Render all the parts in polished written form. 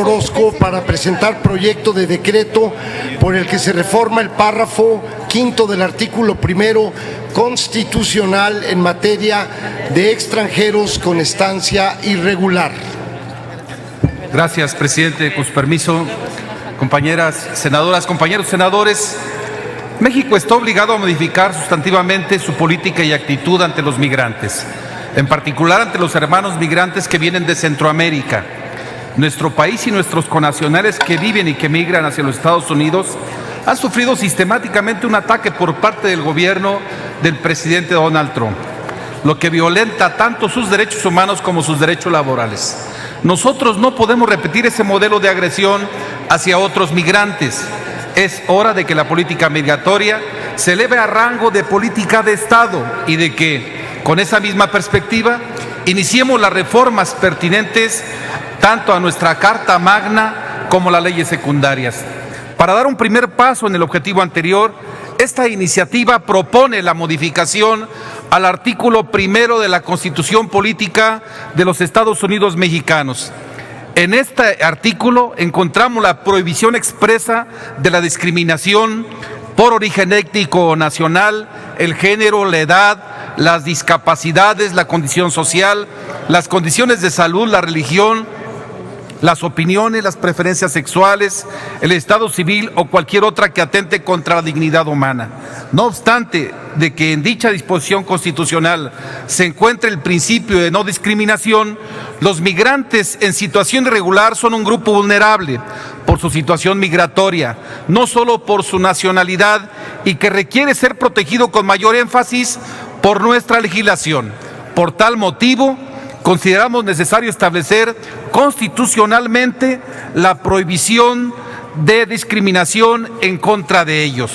Orozco para presentar proyecto de decreto por el que se reforma el párrafo quinto del artículo primero constitucional en materia de extranjeros con estancia irregular. Gracias, presidente. Con su permiso, compañeras senadoras, compañeros senadores, México está obligado a modificar sustantivamente su política y actitud ante los migrantes, en particular ante los hermanos migrantes que vienen de Centroamérica. Nuestro país y nuestros connacionales que viven y que migran hacia los Estados Unidos han sufrido sistemáticamente un ataque por parte del gobierno del presidente Donald Trump, lo que violenta tanto sus derechos humanos como sus derechos laborales. Nosotros no podemos repetir ese modelo de agresión hacia otros migrantes. Es hora de que la política migratoria se eleve a rango de política de Estado y de que, con esa misma perspectiva, iniciemos las reformas pertinentes tanto a nuestra Carta Magna como las leyes secundarias. Para dar un primer paso en el objetivo anterior, esta iniciativa propone la modificación al artículo primero de la Constitución Política de los Estados Unidos Mexicanos. En este artículo encontramos la prohibición expresa de la discriminación por origen étnico o nacional, el género, la edad, las discapacidades, la condición social, las condiciones de salud, la religión, las opiniones, las preferencias sexuales, el estado civil o cualquier otra que atente contra la dignidad humana. No obstante de que en dicha disposición constitucional se encuentre el principio de no discriminación, los migrantes en situación irregular son un grupo vulnerable por su situación migratoria, no solo por su nacionalidad, y que requiere ser protegido con mayor énfasis por nuestra legislación. Por tal motivo, consideramos necesario establecer constitucionalmente la prohibición de discriminación en contra de ellos.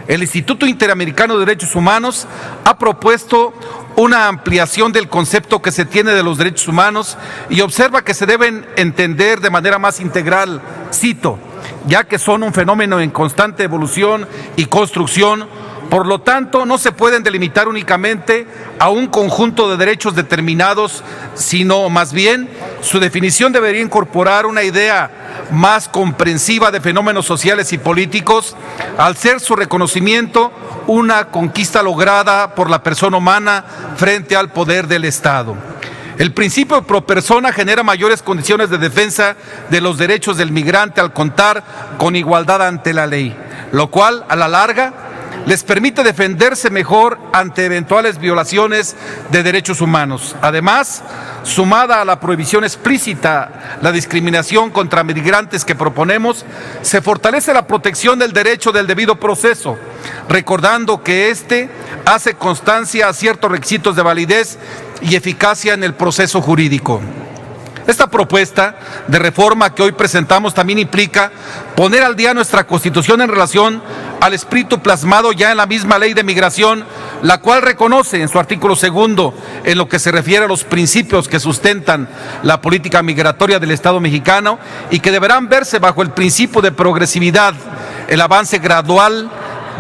El Instituto Interamericano de Derechos Humanos ha propuesto una ampliación del concepto que se tiene de los derechos humanos y observa que se deben entender de manera más integral, cito, ya que son un fenómeno en constante evolución y construcción. Por lo tanto, no se pueden delimitar únicamente a un conjunto de derechos determinados, sino más bien su definición debería incorporar una idea más comprensiva de fenómenos sociales y políticos, al ser su reconocimiento una conquista lograda por la persona humana frente al poder del Estado. El principio pro persona genera mayores condiciones de defensa de los derechos del migrante al contar con igualdad ante la ley, lo cual, a la larga, les permite defenderse mejor ante eventuales violaciones de derechos humanos. Además, sumada a la prohibición explícita, la discriminación contra migrantes que proponemos, se fortalece la protección del derecho del debido proceso, recordando que éste hace constancia a ciertos requisitos de validez y eficacia en el proceso jurídico. Esta propuesta de reforma que hoy presentamos también implica poner al día nuestra Constitución en relación al espíritu plasmado ya en la misma Ley de Migración, la cual reconoce en su artículo segundo, en lo que se refiere a los principios que sustentan la política migratoria del Estado mexicano y que deberán verse bajo el principio de progresividad, el avance gradual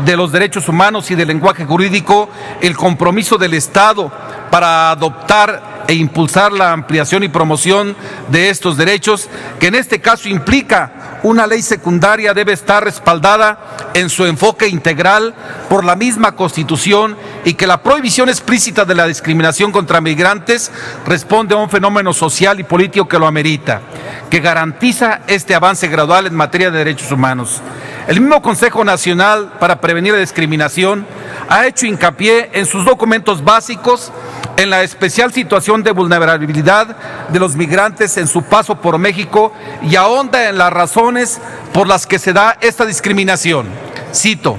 de los derechos humanos y del lenguaje jurídico, el compromiso del Estado para adoptar e impulsar la ampliación y promoción de estos derechos, que en este caso implica una ley secundaria debe estar respaldada en su enfoque integral por la misma Constitución y que la prohibición explícita de la discriminación contra migrantes responde a un fenómeno social y político que lo amerita, que garantiza este avance gradual en materia de derechos humanos. El mismo Consejo Nacional para Prevenir la Discriminación ha hecho hincapié en sus documentos básicos en la especial situación de vulnerabilidad de los migrantes en su paso por México y ahonda en las razones por las que se da esta discriminación. Cito: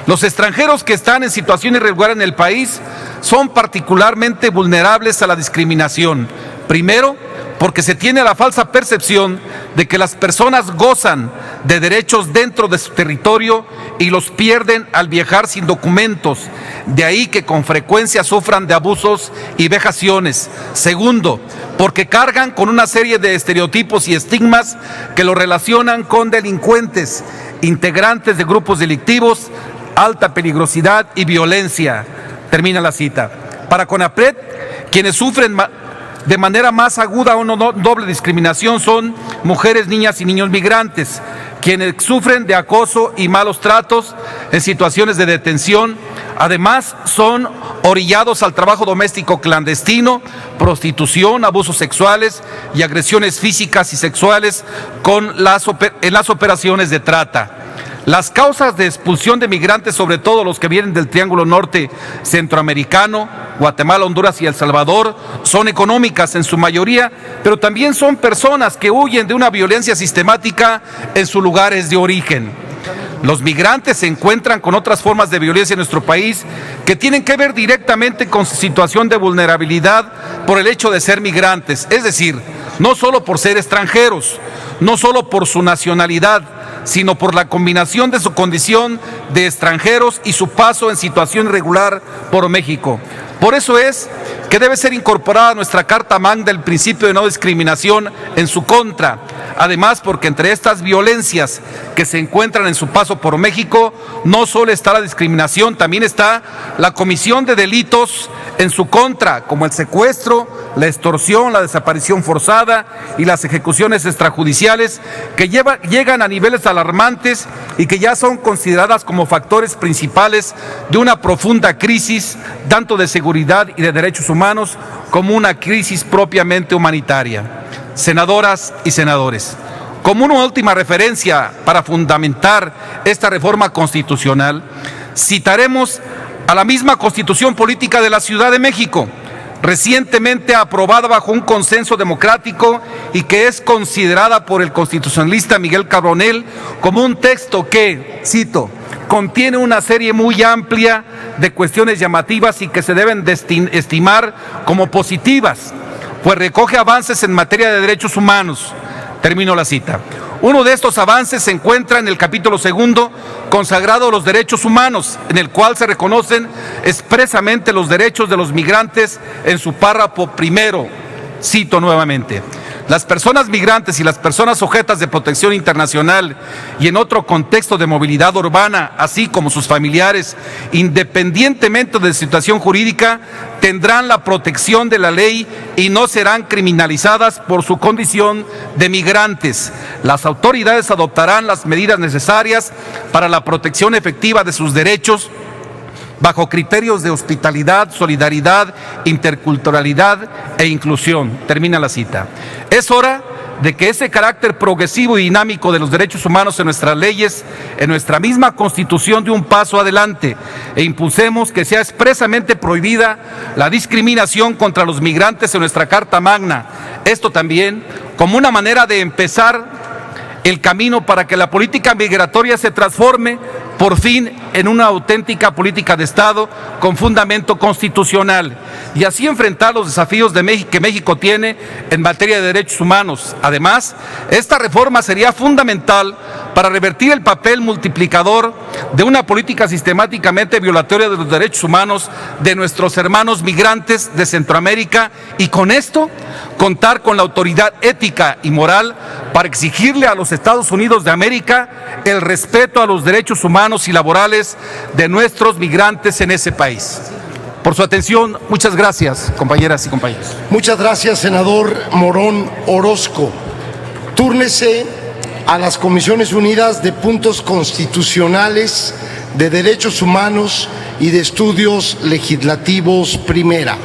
los extranjeros que están en situación irregular en el país son particularmente vulnerables a la discriminación. Primero, porque se tiene la falsa percepción de que las personas gozan de derechos dentro de su territorio y los pierden al viajar sin documentos, de ahí que con frecuencia sufran de abusos y vejaciones. Segundo, porque cargan con una serie de estereotipos y estigmas que los relacionan con delincuentes, integrantes de grupos delictivos, alta peligrosidad y violencia. Termina la cita. Para CONAPRED, quienes sufren de manera más aguda una doble discriminación son mujeres, niñas y niños migrantes, quienes sufren de acoso y malos tratos en situaciones de detención. Además, son orillados al trabajo doméstico clandestino, prostitución, abusos sexuales y agresiones físicas y sexuales en las operaciones de trata. Las causas de expulsión de migrantes, sobre todo los que vienen del Triángulo Norte Centroamericano, Guatemala, Honduras y El Salvador, son económicas en su mayoría, pero también son personas que huyen de una violencia sistemática en sus lugares de origen. Los migrantes se encuentran con otras formas de violencia en nuestro país que tienen que ver directamente con su situación de vulnerabilidad por el hecho de ser migrantes, es decir, no solo por ser extranjeros, no solo por su nacionalidad, sino por la combinación de su condición de extranjeros y su paso en situación irregular por México. Por eso es que debe ser incorporada a nuestra Carta Magna el principio de no discriminación en su contra. Además, porque entre estas violencias que se encuentran en su paso por México, no solo está la discriminación, también está la comisión de delitos en su contra, como el secuestro, la extorsión, la desaparición forzada y las ejecuciones extrajudiciales, que llegan a niveles alarmantes y que ya son consideradas como factores principales de una profunda crisis, tanto de seguridad y de derechos humanos, como una crisis propiamente humanitaria. Senadoras y senadores, como una última referencia para fundamentar esta reforma constitucional, citaremos a la misma Constitución Política de la Ciudad de México, recientemente aprobada bajo un consenso democrático y que es considerada por el constitucionalista Miguel Carbonell como un texto que, cito, contiene una serie muy amplia de cuestiones llamativas y que se deben estimar como positivas, pues recoge avances en materia de derechos humanos. Termino la cita. Uno de estos avances se encuentra en el capítulo 2, consagrado a los derechos humanos, en el cual se reconocen expresamente los derechos de los migrantes en su párrafo primero. Cito nuevamente. Las personas migrantes y las personas sujetas de protección internacional y en otro contexto de movilidad urbana, así como sus familiares, independientemente de su situación jurídica, tendrán la protección de la ley y no serán criminalizadas por su condición de migrantes. Las autoridades adoptarán las medidas necesarias para la protección efectiva de sus derechos bajo criterios de hospitalidad, solidaridad, interculturalidad e inclusión. Termina la cita. Es hora de que ese carácter progresivo y dinámico de los derechos humanos en nuestras leyes, en nuestra misma Constitución, dé un paso adelante e impulsemos que sea expresamente prohibida la discriminación contra los migrantes en nuestra Carta Magna. Esto también como una manera de empezar el camino para que la política migratoria se transforme por fin en una auténtica política de Estado con fundamento constitucional y así enfrentar los desafíos que México tiene en materia de derechos humanos. Además, esta reforma sería fundamental para revertir el papel multiplicador de una política sistemáticamente violatoria de los derechos humanos de nuestros hermanos migrantes de Centroamérica y con esto contar con la autoridad ética y moral para exigirle a los Estados Unidos de América el respeto a los derechos humanos y laborales de nuestros migrantes en ese país. Por su atención, muchas gracias, compañeras y compañeros. Muchas gracias, senador Morón Orozco. Túrnese a las Comisiones Unidas de Puntos Constitucionales, de Derechos Humanos y de Estudios Legislativos Primera.